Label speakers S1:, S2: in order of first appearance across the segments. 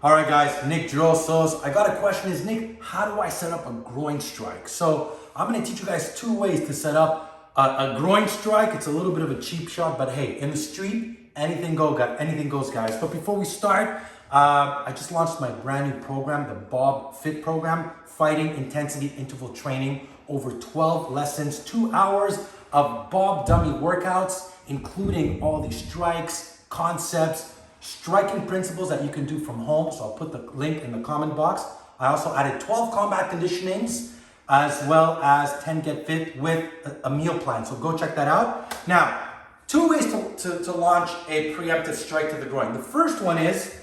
S1: All right, guys, Nick Drosos. I got a question is, Nick, how do I set up a groin strike? So I'm gonna teach you guys 2 ways to set up a groin strike. It's a little bit of a cheap shot, but hey, in the street, anything goes, guys. But before we start, I just launched my brand new program, the Bob Fit program, Fighting Intensity Interval Training, over 12 lessons, 2 hours of Bob dummy workouts, including all these strikes, concepts, striking principles that you can do from home. So I'll put the link in the comment box. I also added 12 combat conditionings as well as 10 get fit with a meal plan. So go check that out. Now, 2 ways to launch a preemptive strike to the groin. The first one is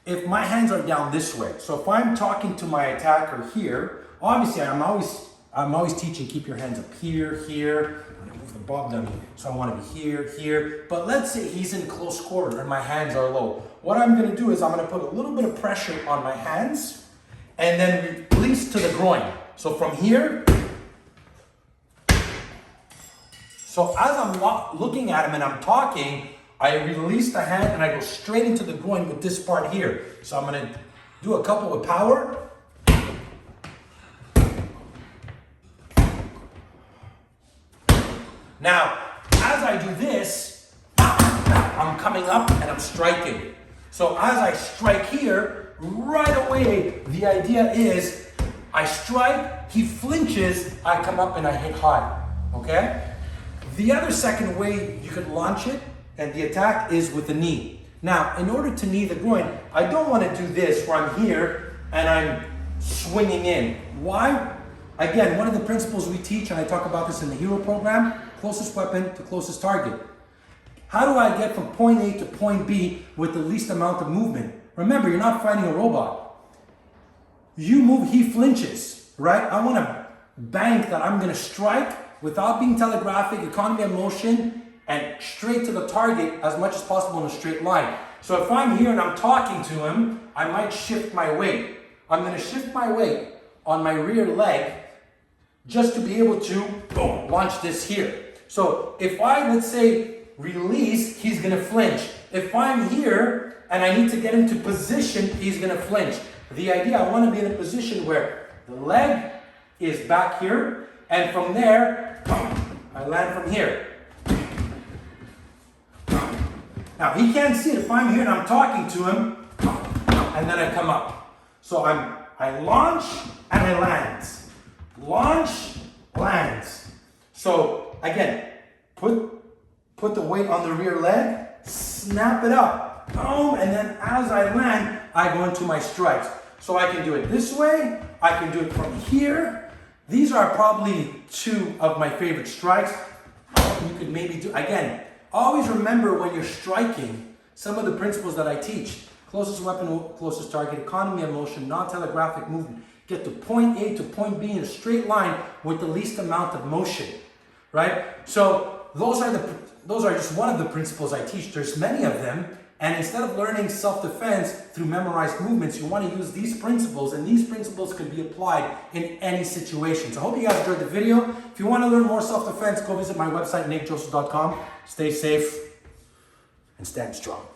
S1: if my hands are down this way. So if I'm talking to my attacker here, obviously I'm always teaching keep your hands up here, here. I'm gonna move the Bob dummy, so I want to be here, here. But let's say he's in close quarter and my hands are low. What I'm gonna do is I'm gonna put a little bit of pressure on my hands and then release to the groin. So from here, so as I'm looking at him and I'm talking, I release the hand and I go straight into the groin with this part here. So I'm gonna do a couple with power. Now, as I do this, I'm coming up and I'm striking. So as I strike here, right away, the idea is I strike, he flinches, I come up and I hit high, okay? The other second way you could launch it and the attack is with the knee. Now, in order to knee the groin, I don't want to do this where I'm here and I'm swinging in. Why? Again, one of the principles we teach, and I talk about this in the Hero program, closest weapon to closest target. How do I get from point A to point B with the least amount of movement? Remember, you're not fighting a robot. You move, he flinches, right? I want to bank that I'm going to strike without being telegraphic, economy of motion, and straight to the target as much as possible in a straight line. So if I'm here and I'm talking to him, I might shift my weight. I'm going to shift my weight on my rear leg just to be able to, boom, launch this here. So if I, let's say, release, he's gonna flinch. If I'm here and I need to get into position, he's gonna flinch. The idea, I wanna be in a position where the leg is back here, and from there, I land from here. Now, he can't see it if I'm here and I'm talking to him, and then I come up. So I launch and I land. Launch, lands. So again, put the weight on the rear leg, snap it up, boom, and then as I land, I go into my strikes. So I can do it this way, I can do it from here. These are probably 2 of my favorite strikes. You could maybe do, again, always remember when you're striking, some of the principles that I teach. Closest weapon, closest target, economy of motion, non-telegraphic movement. Get to point A to point B in a straight line with the least amount of motion, right? So those are just one of the principles I teach. There's many of them. And instead of learning self-defense through memorized movements, you want to use these principles, and these principles can be applied in any situation. So I hope you guys enjoyed the video. If you want to learn more self-defense, go visit my website, nickjoseph.com. Stay safe and stand strong.